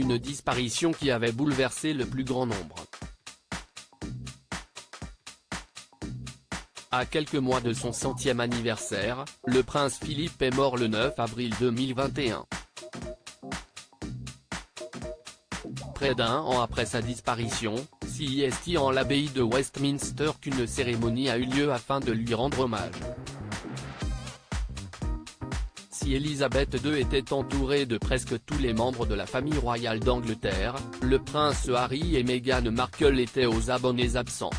une disparition qui avait bouleversé le plus grand nombre. À quelques mois de son 100e anniversaire, le prince Philippe est mort le 9 avril 2021. Près d'un an après sa disparition, c'est en l'abbaye de Westminster qu'une cérémonie a eu lieu afin de lui rendre hommage. Si Elisabeth II était entourée de presque tous les membres de la famille royale d'Angleterre, le prince Harry et Meghan Markle étaient aux abonnés absents.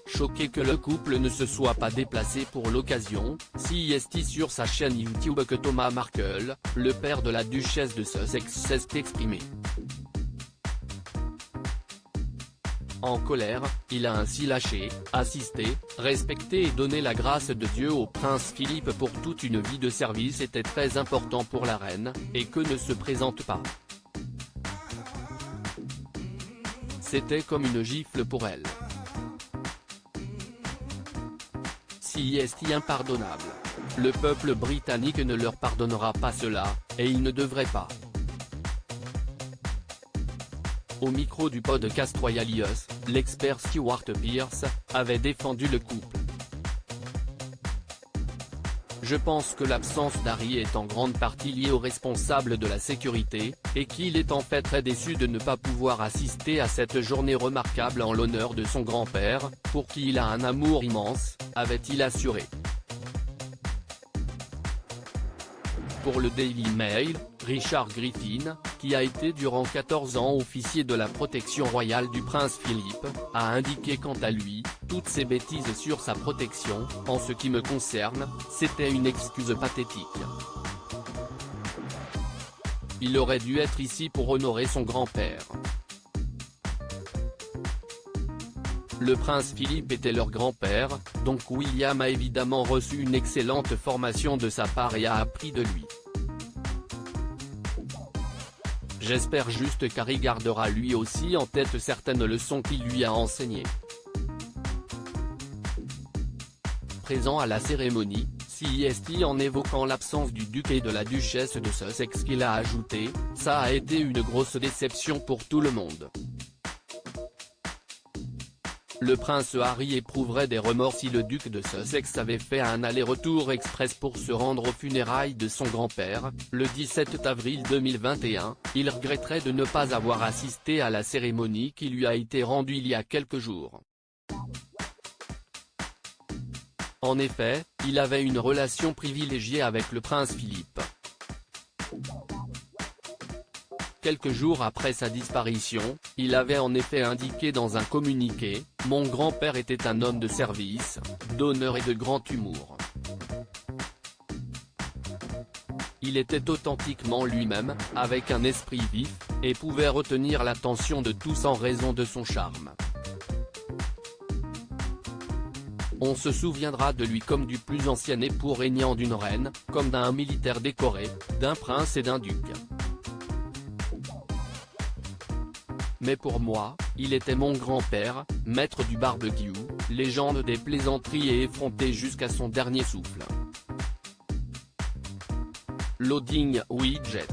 Choqué que le couple ne se soit pas déplacé pour l'occasion, c'est sur sa chaîne YouTube que Thomas Markle, le père de la duchesse de Sussex, s'est exprimé. En colère, il a ainsi lâché, assisté, respecté et donné la grâce de Dieu au prince Philippe pour toute une vie de service était très important pour la reine, et que ne se présente pas. C'était comme une gifle pour elle. C'est impardonnable. Le peuple britannique ne leur pardonnera pas cela, et il ne devrait pas. Au micro du podcast Royalius, l'expert Stewart Pearce avait défendu le couple. Je pense que l'absence d'Harry est en grande partie liée aux responsables de la sécurité, et qu'il est en fait très déçu de ne pas pouvoir assister à cette journée remarquable en l'honneur de son grand-père, pour qui il a un amour immense, avait-il assuré. Pour le Daily Mail, Richard Griffin, qui a été durant 14 ans officier de la protection royale du prince Philippe, a indiqué quant à lui, toutes ces bêtises sur sa protection, en ce qui me concerne, c'était une excuse pathétique. Il aurait dû être ici pour honorer son grand-père. Le prince Philippe était leur grand-père, donc William a évidemment reçu une excellente formation de sa part et a appris de lui. J'espère juste qu'Harry gardera lui aussi en tête certaines leçons qu'il lui a enseignées. Présent à la cérémonie, c'est en évoquant l'absence du duc et de la duchesse de Sussex qu'il a ajouté, ça a été une grosse déception pour tout le monde. Le prince Harry éprouverait des remords si le duc de Sussex avait fait un aller-retour express pour se rendre aux funérailles de son grand-père, le 17 avril 2021, il regretterait de ne pas avoir assisté à la cérémonie qui lui a été rendue il y a quelques jours. En effet, il avait une relation privilégiée avec le prince Philippe. Quelques jours après sa disparition, il avait en effet indiqué dans un communiqué, « Mon grand-père était un homme de service, d'honneur et de grand humour. Il était authentiquement lui-même, avec un esprit vif, et pouvait retenir l'attention de tous en raison de son charme. On se souviendra de lui comme du plus ancien époux régnant d'une reine, comme d'un militaire décoré, d'un prince et d'un duc. Mais pour moi, il était mon grand-père, maître du barbecue, légende des plaisanteries et effronté jusqu'à son dernier souffle. » Loading Widget.